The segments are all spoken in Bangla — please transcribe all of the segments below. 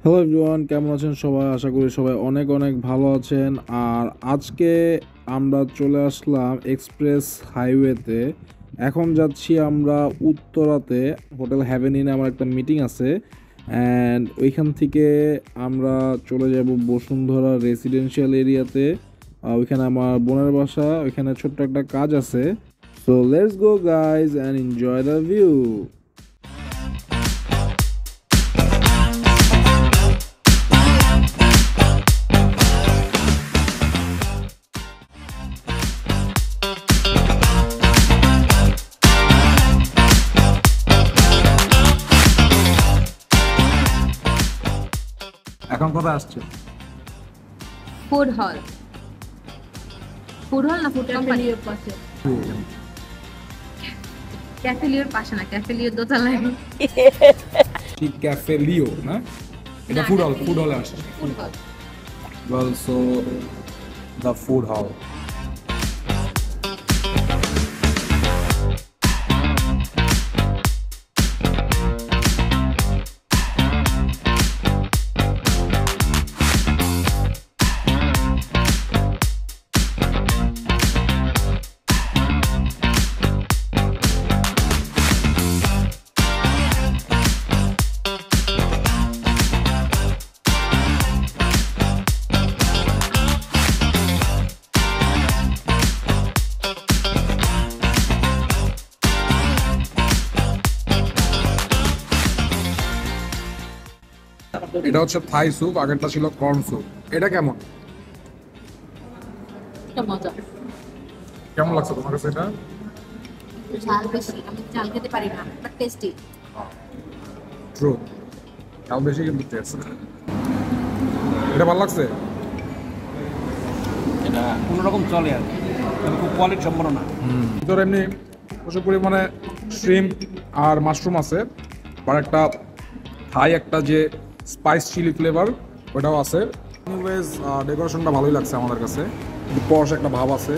হ্যালো এভরিওয়ান, কেমন আছেন সবাই? আশা করি সবাই অনেক অনেক ভালো আছেন। আর আজকে আমরা চলে আসলাম এক্সপ্রেস হাইওয়েতে। এখন যাচ্ছি আমরা উত্তরাতে, হোটেল হ্যাভেন ইনে আমার একটা মিটিং আছে। অ্যান্ড ওইখান থেকে আমরা চলে যাব বসুন্ধরা রেসিডেন্সিয়াল এরিয়াতে। ওইখানে আমার বোনের বাসা, ওইখানে ছোট্ট একটা কাজ আছে। So let's go guys and enjoy the view. এখন কোথায় আসছে? ফুড হল। ফুড হল না ফুড কোম্পানির পাশে। ক্যাফে লিওর পাশে না, ক্যাফে লিওর দোতলায়। ঠিক ক্যাফে লিও না, এটা ফুড হল। ফুড হলে আসছে। ফুড হল। অলসো দ্য ফুড হল। এটা হচ্ছে থাই স্যুপ, আগেরটা ছিল কর্ন স্যুপ। এটা কেমন এটা মজা। কেমন লাগছে তোমার কাছে? এটা ঝাল বেশি, আমি ঝাল খেতে পারি না, বাট টেস্টি। ট্রু, ঝাল বেশি কিন্তু টেস্ট। এটা ভালো লাগছে। এটা কোনোরকম চলে আর কি, তবে খুব কোয়ালিটি সম্পন্ন না। ভিতরে এমনি প্রচুর পরিমাণে শ্রিম্প আর মাশরুম আছে, আর একটা থাই একটা যে স্পাইস চিলি ফ্লেভার ওটাও আছে। এনিওয়েজ ডেকোরেশনটা ভালোই লাগছে আমাদের কাছে, পশ একটা ভাব আছে।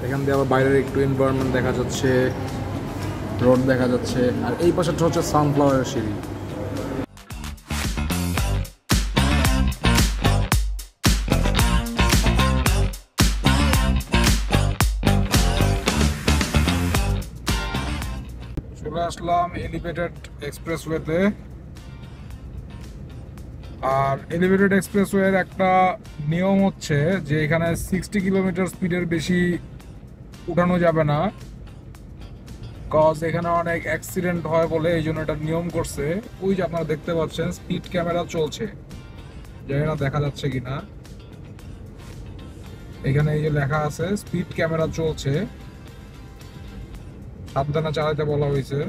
এখান দিয়ে আবার বাইরের একটু এনভায়রনমেন্ট দেখা যাচ্ছে, রোড দেখা যাচ্ছে, আর এই পাশেটা হচ্ছে সানফ্লাওয়ারের সিঁড়ি। চলে আসলাম এলিভেটেড এক্সপ্রেসওয়েতে। আর এলিভেটেড এক্সপ্রেসওয়ের একটা নিয়ম হচ্ছে যে এখানে 60 কিলোমিটার স্পিডের বেশি উঠানো যাবে না, কজ এখানে অনেক অ্যাক্সিডেন্ট হয় বলে এই জন্য এটা নিয়ম করছে। ওই যে আপনারা দেখতে পাচ্ছেন স্পিড ক্যামেরা চলছে, জানি না দেখা যাচ্ছে কিনা। এখানে এই যে লেখা আছে স্পিড ক্যামেরা চলছে, সাবধানে চালাতে বলা হয়েছে।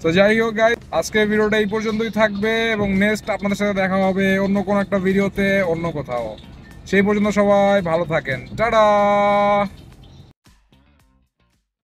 তো যাই হোক গাইস, আজকের ভিডিওটা এই পর্যন্তই থাকবে এবং নেক্সট আপনাদের সাথে দেখা হবে অন্য কোনো একটা ভিডিওতে অন্য কোথাও। সেই পর্যন্ত সবাই ভালো থাকেন, টাটা।